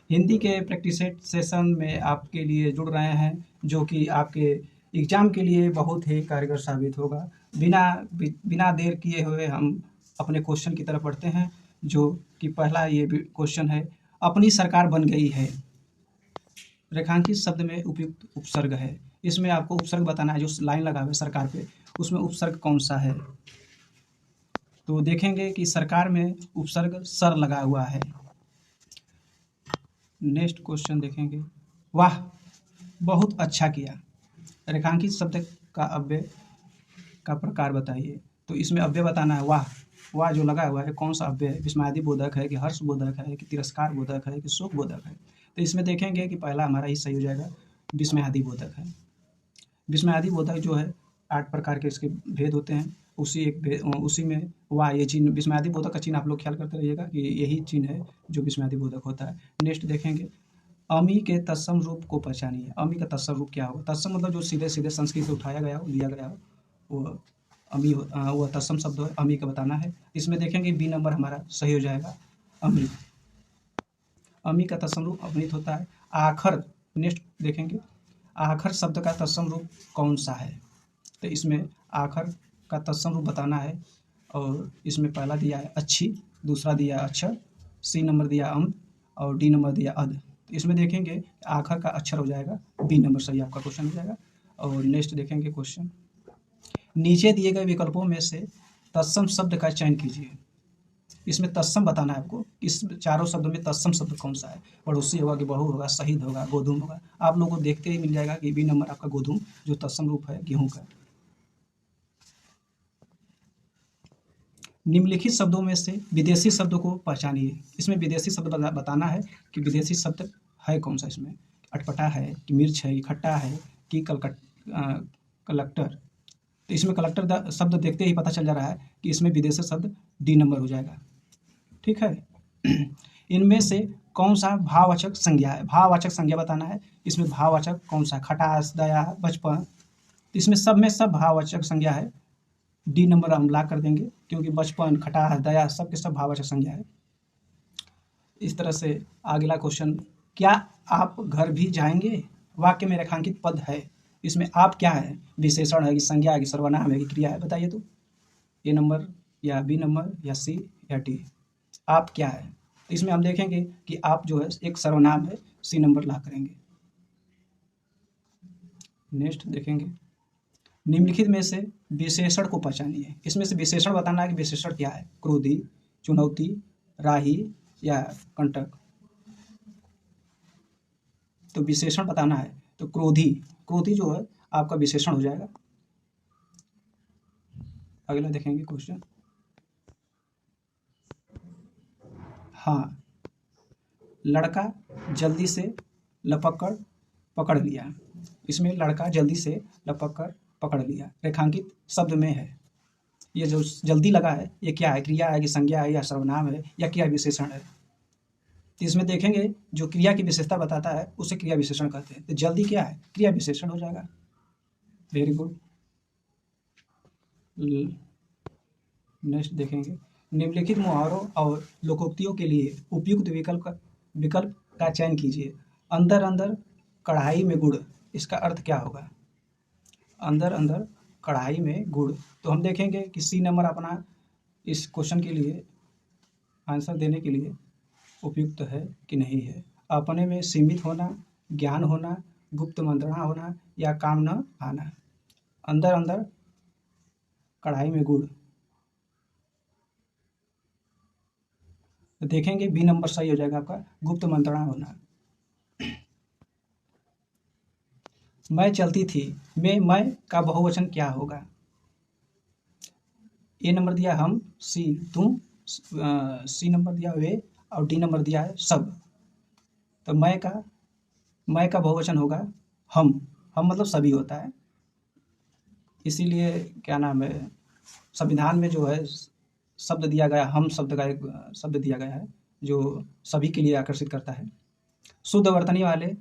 हिंदी के practice session में आपके लिए जुड़ रहे हैं, जो कि आपके एग्ज़ाम के लिए बहुत ही कारगर साबित होगा। बिना देर किए हुए हम अपने क्वेश्चन की तरफ बढ़ते हैं, जो कि पहला ये क्वेश्चन है, अपनी सरकार बन गई है, रेखांकित शब्द में उपयुक्त उपसर्ग है। इसमें आपको उपसर्ग बताना है, जो लाइन लगा हुआ है सरकार पे, उसमें उपसर्ग कौन सा है। तो देखेंगे कि सरकार में उपसर्ग सर लगा हुआ है। नेक्स्ट क्वेश्चन देखेंगे, वाह बहुत अच्छा किया, रेखांकित शब्द का अव्यय का प्रकार बताइए। तो इसमें अव्यय बताना है, वाह वाह जो लगा हुआ है कौन सा अव्यय है, विस्मयादि बोधक है कि हर्ष बोधक है कि तिरस्कार बोधक है कि शोक बोधक है। तो इसमें देखेंगे कि पहला हमारा ही सही हो जाएगा, विस्मयादि बोधक है। विस्मयादि बोधक जो है 8 प्रकार के इसके भेद होते हैं, उसी में वाह ये चिन्ह, विस्मयादि बोधक का चिन्ह आप लोग ख्याल करते रहिएगा कि यही चिन्ह है जो विस्मयादि बोधक होता है। नेक्स्ट देखेंगे, अमी के तत्सम रूप को पहचानिए। अमी का तत्सम रूप क्या होगा। तत्सम मतलब जो सीधे सीधे संस्कृत से उठाया गया हो, लिया गया हो, वो अमी वो तत्सम शब्द है, अमी का बताना है। इसमें देखेंगे बी नंबर हमारा सही हो जाएगा, अमृत। अमी का तत्सम रूप अमृत होता है। आखर, नेक्स्ट देखेंगे, आखर शब्द का तत्सम रूप कौन सा है। तो इसमें आखर का तत्सम रूप बताना है, और इसमें पहला दिया है अच्छी, दूसरा दिया अक्षर, सी नंबर दिया अम, और डी नंबर दिया अद। तो इसमें देखेंगे आखर का अक्षर हो जाएगा, बी नंबर सही आपका क्वेश्चन हो जाएगा। और नेक्स्ट देखेंगे क्वेश्चन, नीचे दिए गए विकल्पों में से तत्सम शब्द का चयन कीजिए। इसमें तत्सम बताना है आपको, इस चारों शब्दों में तत्सम शब्द कौन सा है। पड़ोसी होगा कि बहु होगा, शहीद होगा, गोधूम होगा। आप लोगों को देखते ही मिल जाएगा कि बी नंबर आपका गोधूम जो तत्सम रूप है गेहूं का। निम्नलिखित शब्दों में से विदेशी शब्दों को पहचानिए। इसमें विदेशी शब्द बताना है कि विदेशी शब्द है कौन सा। इसमें अटपटा है कि मिर्च है कि खट्टा है कि कलेक्टर। तो इसमें कलेक्टर शब्द देखते ही पता चल जा रहा है कि इसमें विदेशी शब्द डी नंबर हो जाएगा, ठीक है। इनमें से कौन सा भाववाचक संज्ञा है। भाववाचक संज्ञा बताना है, इसमें भाववाचक कौन सा, खटास, दया, बचपन। इसमें सब में सब भाववाचक संज्ञा है, डी नंबर हम ला कर देंगे, क्योंकि बचपन, खटास, दया सब के सब भाववाचक संज्ञा है। इस तरह से अगला क्वेश्चन, क्या आप घर भी जाएंगे, वाक्य में रेखांकित पद है। इसमें आप क्या है, विशेषण है कि संज्ञा है कि सर्वनाम है कि क्रिया है, बताइए तो। ए नंबर या बी नंबर या सी या डी, आप क्या है। तो इसमें हम देखेंगे कि आप जो है एक सर्वनाम है, सी नंबर ला करेंगे। नेक्स्ट देखेंगे, निम्नलिखित में से विशेषण को पहचानिए। इसमें से विशेषण बताना है कि विशेषण क्या है, क्रोधी, चुनौती, राही या कंटक। तो विशेषण बताना है, तो क्रोधी, क्रोधी जो है आपका विशेषण हो जाएगा। अगला देखेंगे क्वेश्चन, हाँ, लड़का जल्दी से लपक कर पकड़ लिया। इसमें लड़का जल्दी से लपक कर पकड़ लिया रेखांकित शब्द में है। ये जो जल्दी लगा है ये क्या है, क्रिया है कि संज्ञा है या सर्वनाम है या क्रिया विशेषण है। तो इसमें देखेंगे जो क्रिया की विशेषता बताता है उसे क्रिया विशेषण कहते हैं। तो जल्दी क्या है, क्रिया विशेषण हो जाएगा। Very good. नेक्स्ट देखेंगे, निम्नलिखित मुहावरों और लोकोक्तियों के लिए उपयुक्त विकल्प का चयन कीजिए। अंदर अंदर कढ़ाई में गुड़, इसका अर्थ क्या होगा। अंदर अंदर कढ़ाई में गुड़, तो हम देखेंगे कि सी नंबर अपना इस क्वेश्चन के लिए आंसर देने के लिए उपयुक्त है कि नहीं है। अपने में सीमित होना, ज्ञान होना, गुप्त मंत्रणा होना या काम न आना। अंदर अंदर कढ़ाई में गुड़, तो देखेंगे बी नंबर सही हो जाएगा आपका, गुप्त मंत्रणा होना। मैं चलती थी में मैं का बहुवचन क्या होगा। ए नंबर दिया हम, सी तुम, सी नंबर दिया वे, और डी नंबर दिया है सब। तो मैं का बहुवचन होगा हम मतलब सभी होता है। इसीलिए क्या नाम है, संविधान में जो है शब्द दिया गया, हम शब्द का एक शब्द दिया गया है जो सभी के लिए आकर्षित करता है। शुद्ध वर्तनी वाले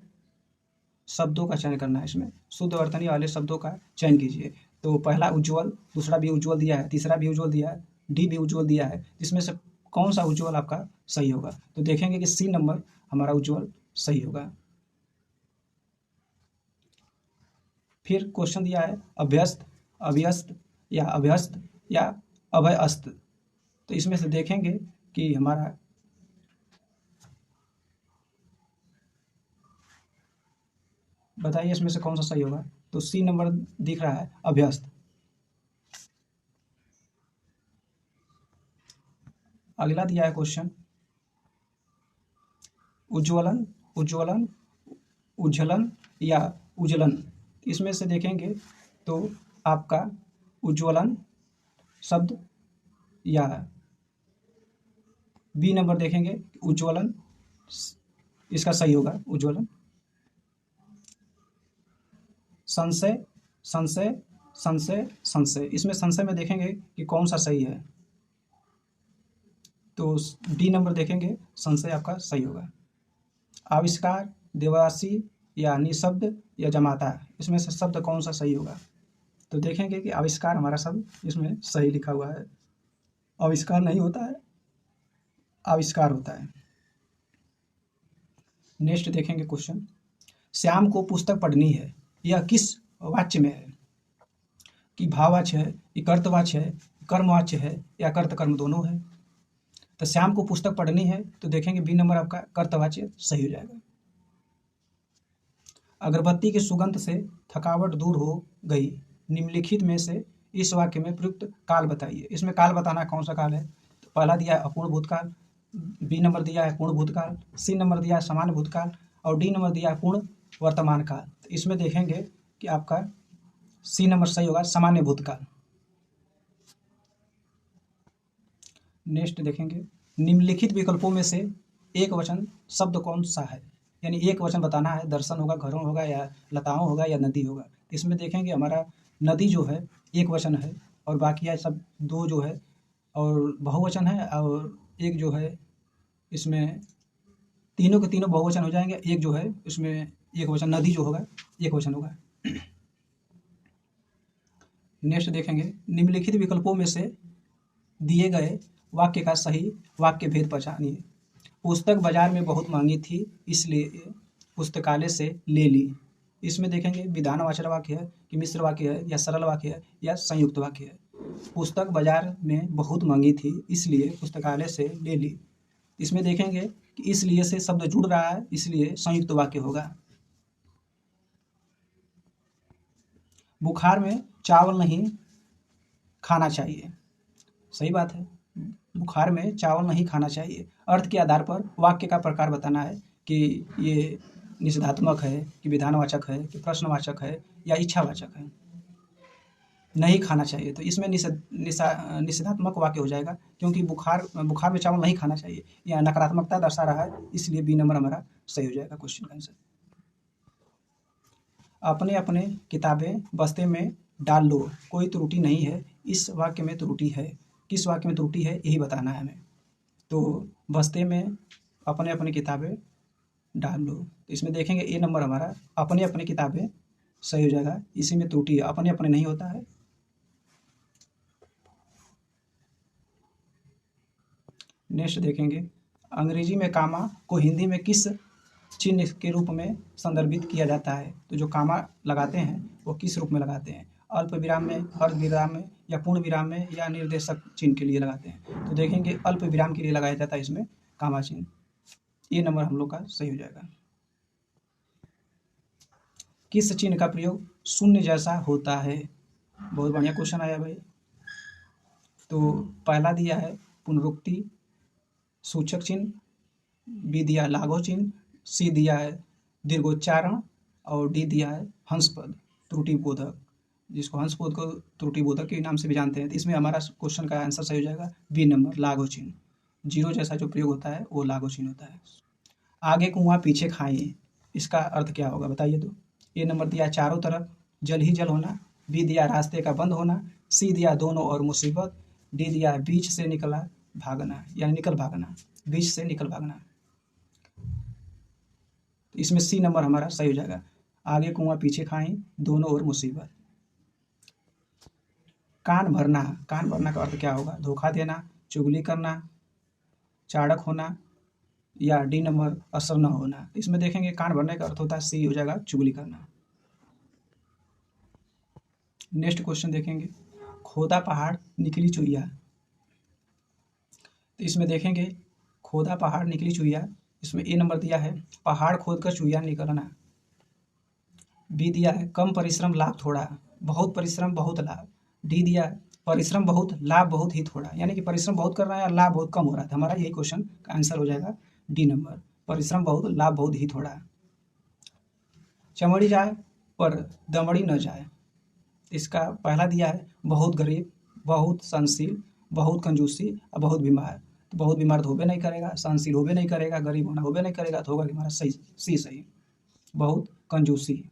शब्दों का चयन करना है। इसमें शुद्ध वर्तनी वाले शब्दों का चयन कीजिए। तो पहला उज्ज्वल, दूसरा भी उज्ज्वल दिया है, तीसरा भी उज्ज्वल दिया है, डी भी उज्ज्वल दिया है। इसमें से कौन सा उज्ज्वल आपका सही होगा। तो देखेंगे कि सी नंबर हमारा उज्ज्वल सही होगा। फिर क्वेश्चन दिया है अभ्यस्त, अभ्यस्त या अभ्यस्त या अभयस्त। तो इसमें से देखेंगे कि हमारा बताइए इसमें से कौन सा सही होगा। तो सी नंबर दिख रहा है अभ्यस्त। अगला दिया है क्वेश्चन उज्ज्वलन, उज्ज्वलन, उज्ज्वलन या उज्जलन। इसमें से देखेंगे तो आपका उज्ज्वलन शब्द या बी नंबर देखेंगे उज्ज्वलन इसका सही होगा उज्ज्वलन। संशय, संशय, संशय, संशय। इसमें संशय में देखेंगे कि कौन सा सही है। तो डी नंबर देखेंगे संशय आपका सही होगा। आविष्कार, देवासी या निशब्द या जमाता। इसमें से शब्द कौन सा सही होगा। तो देखेंगे कि आविष्कार हमारा शब्द इसमें सही लिखा हुआ है। आविष्कार नहीं होता है, आविष्कार होता है। नेक्स्ट देखेंगे क्वेश्चन श्याम को पुस्तक पढ़नी है, यह किस वाच्य में है। कि भाववाच्य है, कि कर्तवाच्य है, कर्मवाच्य है या कर्त कर्म दोनों है। तो श्याम को पुस्तक पढ़नी है तो देखेंगे बी नंबर आपका कर्तवाच्य सही हो जाएगा। अगरबत्ती की सुगंध से थकावट दूर हो गई, निम्नलिखित में से इस वाक्य में प्रयुक्त काल बताइए। इसमें काल बताना कौन सा काल है। तो पहला दिया है अपूर्ण भूतकाल, बी नंबर दिया है पूर्ण भूतकाल, सी नंबर दिया है सामान्य भूतकाल और डी नंबर दिया है पूर्ण वर्तमान काल। तो इसमें देखेंगे कि आपका सी नंबर सही होगा सामान्य भूतकाल। नेक्स्ट देखेंगे निम्नलिखित विकल्पों में से एक वचन शब्द कौन सा है। यानी एक वचन बताना है, दर्शन होगा, घरों होगा या लताओं होगा या नदी होगा। इसमें देखेंगे हमारा नदी जो है एक वचन है और बाकी है सब दो जो है और बहुवचन है और एक जो है इसमें तीनों के तीनों बहुवचन हो जाएंगे। एक जो है इसमें एक वचन नदी जो होगा एक वचन होगा। नेक्स्ट देखेंगे निम्नलिखित विकल्पों में से दिए गए वाक्य का सही वाक्य भेद पहचानिए। पुस्तक बाजार में बहुत महंगी थी इसलिए पुस्तकालय से ले ली। इसमें देखेंगे विधानवाचक वाक्य है कि मिश्र वाक्य है या सरल वाक्य है या संयुक्त वाक्य है। पुस्तक बाजार में बहुत महंगी थी इसलिए पुस्तकालय से ले ली। इसमें देखेंगे कि इसलिए से शब्द जुड़ रहा है इसलिए संयुक्त वाक्य होगा। बुखार में चावल नहीं खाना चाहिए, सही बात है, बुखार में चावल नहीं खाना चाहिए। अर्थ के आधार पर वाक्य का प्रकार बताना है कि ये निषेधात्मक है कि विधानवाचक है कि प्रश्नवाचक है या इच्छावाचक है। नहीं खाना चाहिए तो इसमें निषेधात्मक वाक्य हो जाएगा क्योंकि बुखार में चावल नहीं खाना चाहिए, यह नकारात्मकता दर्शा रहा है इसलिए बी नंबर हमारा सही हो जाएगा क्वेश्चन का आंसर। अपने अपने किताबें बस्ते में डाल लो, कोई त्रुटि नहीं है। इस वाक्य में त्रुटि है, किस वाक्य में त्रुटि है यही बताना है हमें। तो बस्ते में अपने अपने किताबें डाल लो। तो इसमें देखेंगे ए नंबर हमारा अपने अपने किताबें सही हो जाएगा, इसी में त्रुटि है, अपने अपने नहीं होता है। नेक्स्ट देखेंगे अंग्रेजी में कामा को हिंदी में किस चिन्ह के रूप में संदर्भित किया जाता है। तो जो कामा लगाते हैं वो किस रूप में लगाते हैं, अल्प विराम में, अर्ध विराम में या पूर्ण विराम में या निर्देशक चिन्ह के लिए लगाते हैं। तो देखेंगे अल्प विराम के लिए लगाया जाता है इसमें कामा चिन्ह। ये नंबर हम लोग का सही हो जाएगा। किस चिन्ह का प्रयोग शून्य जैसा होता है। बहुत बढ़िया क्वेश्चन आया भाई। तो पहला दिया है पुनरुक्ति सूचक चिन्ह, बी दिया लाघव चिन्ह, सी दिया है दीर्घोच्चारण और डी दिया है हंसपद त्रुटिबोधक, जिसको हंसपद को त्रुटिबोधक के नाम से भी जानते हैं। तो इसमें हमारा क्वेश्चन का आंसर सही हो जाएगा बी नंबर लाघव चिन्ह। जीरो जैसा जो प्रयोग होता है वो लाघव चिन्ह होता है। आगे कुआं पीछे खाएं, इसका अर्थ क्या होगा बताइए। तो ए नंबर दिया चारों तरफ जल ही जल होना, बी दिया रास्ते का बंद होना, सी दिया दोनों और मुसीबत, डी दिया बीच से निकला भागना यानी निकल भागना, बीच से निकल भागना। तो इसमें सी नंबर हमारा सही हो जाएगा आगे कुआं पीछे खाएं दोनों ओर मुसीबत। कान भरना, कान भरना का अर्थ क्या होगा, धोखा देना, चुगली करना, चाड़क होना, या डी नंबर असर न होना। इसमें देखेंगे कान भरने का अर्थ होता है सी हो जाएगा चुगली करना। नेक्स्ट क्वेश्चन देखेंगे खोदा पहाड़ निकली चुईया। तो इसमें देखेंगे खोदा पहाड़ निकली चुईया, इसमें ए नंबर दिया है पहाड़ खोद कर चुईया निकलना। बी दिया है कम परिश्रम लाभ थोड़ा, बहुत परिश्रम बहुत लाभ। डी दिया है परिश्रम बहुत लाभ बहुत ही थोड़ा, यानी कि परिश्रम बहुत कर रहा है और लाभ बहुत कम हो रहा था। हमारा यही क्वेश्चन का आंसर हो जाएगा डी नंबर, परिश्रम बहुत लाभ बहुत ही थोड़ा। चमड़ी जाए पर दमड़ी न जाए, इसका पहला दिया है बहुत गरीब, बहुत सहनशील, बहुत कंजूसी और बहुत बीमार। तो बहुत बीमार तो होबे नहीं करेगा, सहनशील होबे नहीं करेगा, गरीब होना होबे नहीं करेगा, तो होगा कि हमारा सही सी सही बहुत कंजूसी।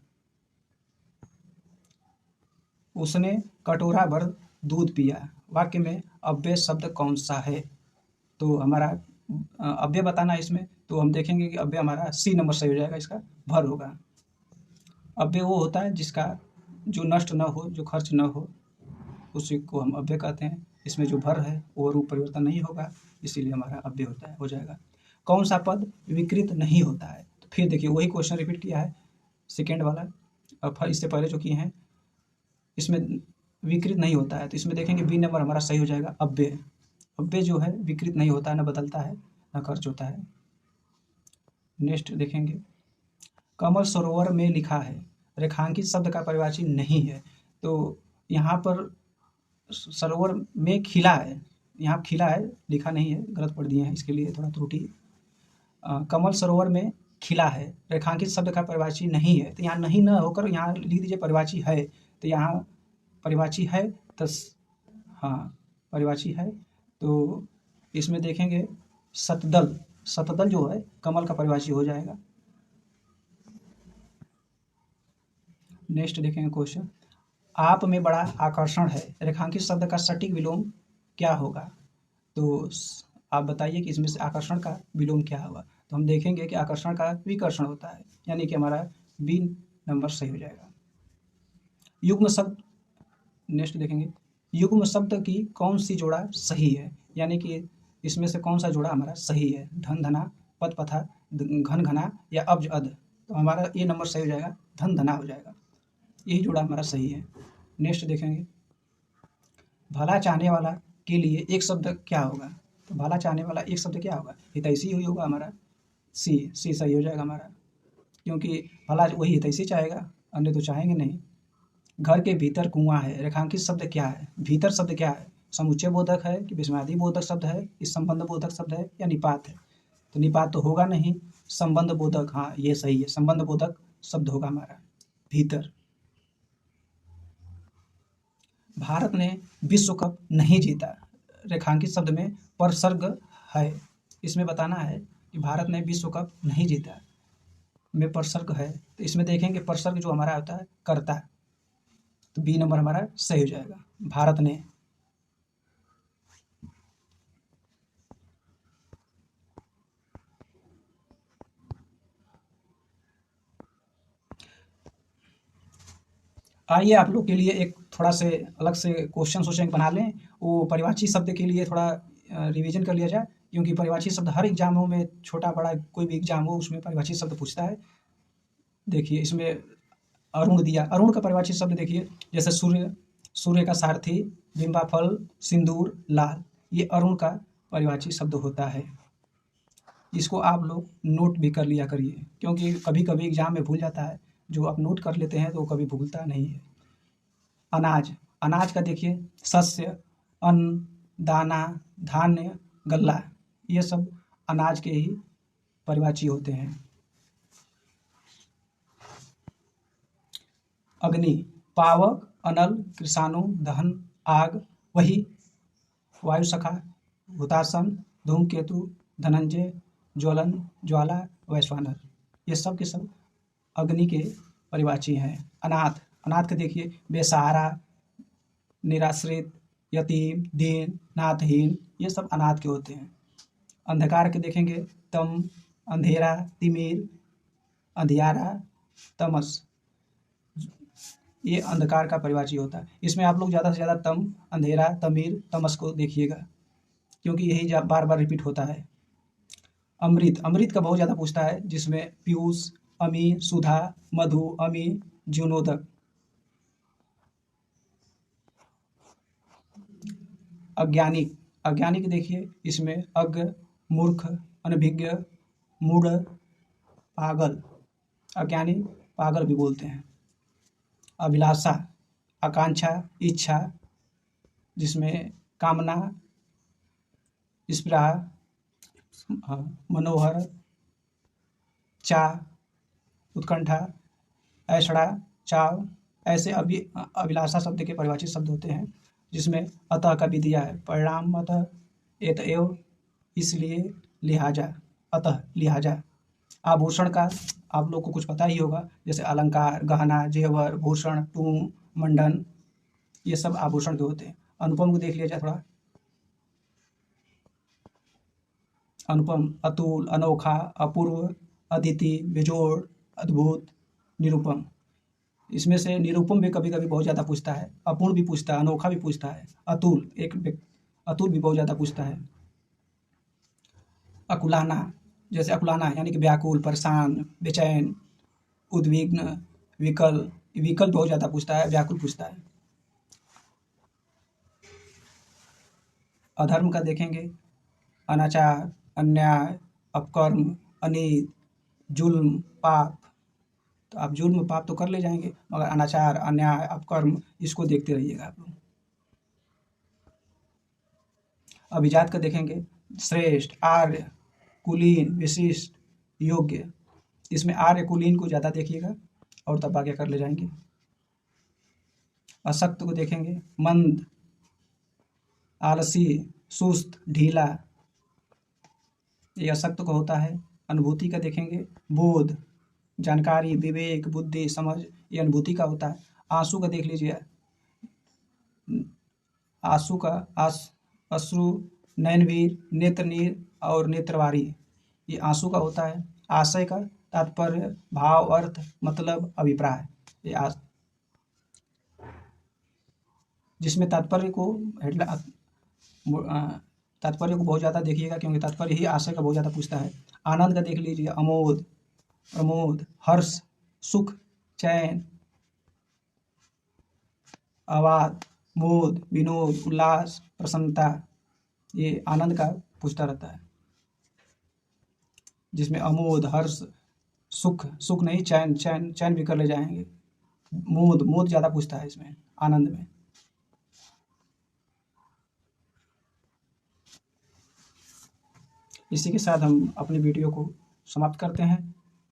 उसने कटोरा भर दूध पिया, वाक्य में अव्यय शब्द कौन सा है? तो हमारा अव्यय बताना है इसमें, तो हम देखेंगे कि अव्यय हमारा सी नंबर सही हो जाएगा, इसका भर होगा। अव्यय वो होता है जिसका जो नष्ट न हो, जो खर्च न हो, उसी को हम अव्यय कहते हैं। इसमें जो भर है वो रूप परिवर्तन नहीं होगा, इसीलिए हमारा अव्यय होता है, हो जाएगा। कौन सा पद विकृत नहीं होता है? तो फिर देखिए वही क्वेश्चन रिपीट किया है सेकेंड वाला, और इससे पहले जो किए हैं इसमें विकृत नहीं होता है, तो इसमें देखेंगे बी नंबर हमारा सही हो जाएगा अव्यय। अव्यय जो है विकृत नहीं होता है, न बदलता है न खर्च होता है। नेक्स्ट देखेंगे कमल सरोवर में लिखा है, रेखांकित शब्द का परिवाची नहीं है। तो यहाँ पर सरोवर में खिला है, यहाँ खिला है लिखा नहीं है, गलत पढ़ दिए हैं, इसके लिए थोड़ा त्रुटि। कमल सरोवर में खिला है, रेखांकित शब्द का परिवाची नहीं है, तो यहाँ नहीं न होकर यहाँ लिख दीजिए परिवाची है। तो यहाँ परिवाची है तो हाँ परिवाची है, तो इसमें देखेंगे सतदल, सतदल जो है कमल का परिवाची हो जाएगा। नेक्स्ट देखेंगे क्वेश्चन आप में बड़ा आकर्षण है, रेखांकित शब्द का सटीक विलोम क्या होगा? तो आप बताइए कि इसमें से आकर्षण का विलोम क्या होगा? तो हम देखेंगे कि आकर्षण का विकर्षण होता है, यानी कि हमारा बी नंबर सही हो जाएगा। युग्म शब्द, नेक्स्ट देखेंगे युग्म शब्द की कौन सी जोड़ा सही है, यानी कि इसमें से कौन सा जोड़ा हमारा सही है? धन धना, पद पथा, घन घना या अब्ज अध। तो हमारा ए नंबर सही हो जाएगा, धन धना हो जाएगा, यही जोड़ा हमारा सही है। नेक्स्ट देखेंगे भला चाहने वाला के लिए एक शब्द क्या होगा? तो भला चाहने वाला एक शब्द क्या होगा? हितैषी ही होगा हमारा, सी सही हो जाएगा हमारा, क्योंकि भला वही हितैषी चाहेगा, अन्य तो चाहेंगे नहीं। घर के भीतर कुआं है, रेखांकित शब्द क्या है? भीतर शब्द क्या है? समुच्चय बोधक है कि विस्मयादि बोधक शब्द है, इस संबंध बोधक शब्द है या निपात है? तो निपात तो होगा नहीं, संबंध बोधक, हाँ ये सही है, संबंध बोधक शब्द होगा हमारा भीतर। भारत ने विश्व कप नहीं जीता, रेखांकित शब्द में परसर्ग है, इसमें बताना है कि भारत ने विश्व कप नहीं जीता में परसर्ग है। तो इसमें देखेंगे परसर्ग जो हमारा होता है कर्ता, तो बी नंबर हमारा सही हो जाएगा, भारत ने। आइए आप लोग के लिए एक थोड़ा से अलग से क्वेश्चन सोचें बना लें, वो परिवाची शब्द के लिए थोड़ा रिवीजन कर लिया जाए, क्योंकि परिवाची शब्द हर एग्जामों में, छोटा बड़ा कोई भी एग्जाम हो उसमें परिवाची शब्द पूछता है। देखिए इसमें अरुण दिया, अरुण का परिवाची शब्द देखिए, जैसे सूर्य, सूर्य का सारथी, बिंबा फल, सिंदूर, लाल, ये अरुण का परिवाची शब्द होता है। इसको आप लोग नोट भी कर लिया करिए, क्योंकि कभी कभी एग्जाम में भूल जाता है, जो आप नोट कर लेते हैं तो कभी भूलता नहीं है। अनाज, अनाज का देखिए शस्य, अन्न, दाना, धान्य, गल्ला, ये सब अनाज के ही परिवाची होते हैं। अग्नि, पावक, अनल, कृषाणु, दहन, आग, वही, वायुसखा, हुतासन, धूमकेतु, धनंजय, ज्वलन, ज्वाला, वैश्वानर, ये सब के सब अग्नि के परिवाची हैं। अनाथ, अनाथ के देखिए बेसहारा, निराश्रित, यतीम, दीन, नाथहीन, ये सब अनाथ के होते हैं। अंधकार के देखेंगे तम, अंधेरा, तिमिर, अंधियारा, तमस, ये अंधकार का परिवाची होता है। इसमें आप लोग ज़्यादा से ज़्यादा तम, अंधेरा, तमिर, तमस को देखिएगा, क्योंकि यही बार बार रिपीट होता है। अमृत, अमृत का बहुत ज़्यादा पूछता है, जिसमें पीयूष, अमी, सुधा, मधु, अमी, जीवनोदक। अज्ञानिक, अज्ञानिक देखिए इसमें अज्ञ, मूर्ख, अनभिज्ञ, मूढ़, पागल, अज्ञानी पागल भी बोलते हैं। अभिलाषा, आकांक्षा, इच्छा, जिसमें कामना, स्पृहा, मनोहर, चाह, उत्कंठा, ऐषणा, चाव, ऐसे अभिलाषा शब्द के परिभाषित शब्द होते हैं, जिसमें अतः का भी दिया है, परिणाम अतः, एतएव, इसलिए, लिहाजा, अतः, लिहाजा। आभूषण का आप लोग को कुछ पता ही होगा, जैसे अलंकार, गहना, जेवर, भूषण, टूम, मंडन, ये सब आभूषण के होते हैं। अनुपम को देख लिया जाए थोड़ा। अनुपम, अतुल, अनोखा, अपूर्व, अद्वितीय, बेजोड़, अद्भुत, निरुपम। इसमें से निरुपम भी कभी कभी बहुत ज़्यादा पूछता है, अपूर्ण भी पूछता है, अनोखा भी पूछता है, अतुल अतुल भी बहुत ज़्यादा पूछता है। अकुलाना, जैसे अकुलाना यानी कि व्याकुल, परेशान, बेचैन, उद्विग्न, विकल, विकल बहुत ज़्यादा पूछता है, व्याकुल पूछता है। अधर्म का देखेंगे, अनाचार, अन्याय, अपकर्म, अनीत, जुल्म, पाप। तो आप जुल्म पाप तो कर ले जाएंगे, मगर अनाचार, अन्याय, अपकर्म, इसको देखते रहिएगा आप लोग। अभिजात का देखेंगे, श्रेष्ठ, आर्य, कुलीन, विशिष्ट, योग्य। इसमें आर्य कुलीन को ज़्यादा देखिएगा और तब आगे कर ले जाएंगे। अशक्त को देखेंगे, मंद, आलसी, सुस्त, ढीला, ये अशक्त को होता है। अनुभूति का देखेंगे, बोध, जानकारी, विवेक, बुद्धि, समझ, ये अनुभूति का होता है। आंसू का देख लीजिए, आंसू का अश्रु, नयनवीर, नेत्रनीर और नेत्रवारी, ये आंसू का होता है। आशय का तात्पर्य, भाव, अर्थ, मतलब, अभिप्राय, ये जिसमें तात्पर्य को तात्पर्य को बहुत ज़्यादा देखिएगा, क्योंकि तात्पर्य ही आशय का बहुत ज़्यादा पूछता है। आनंद का देख लीजिए, अमोद, प्रमोद, हर्ष, सुख, चैन, आवाद, मोद, विनोद, उल्लास, प्रसन्नता, ये आनंद का पूछता रहता है, जिसमें अमोद, हर्ष, सुख, सुख नहीं, चैन, चैन, चैन भी कर ले जाएंगे। मोद, मोद ज़्यादा पूछता है इसमें, आनंद में। इसी के साथ हम अपनी वीडियो को समाप्त करते हैं।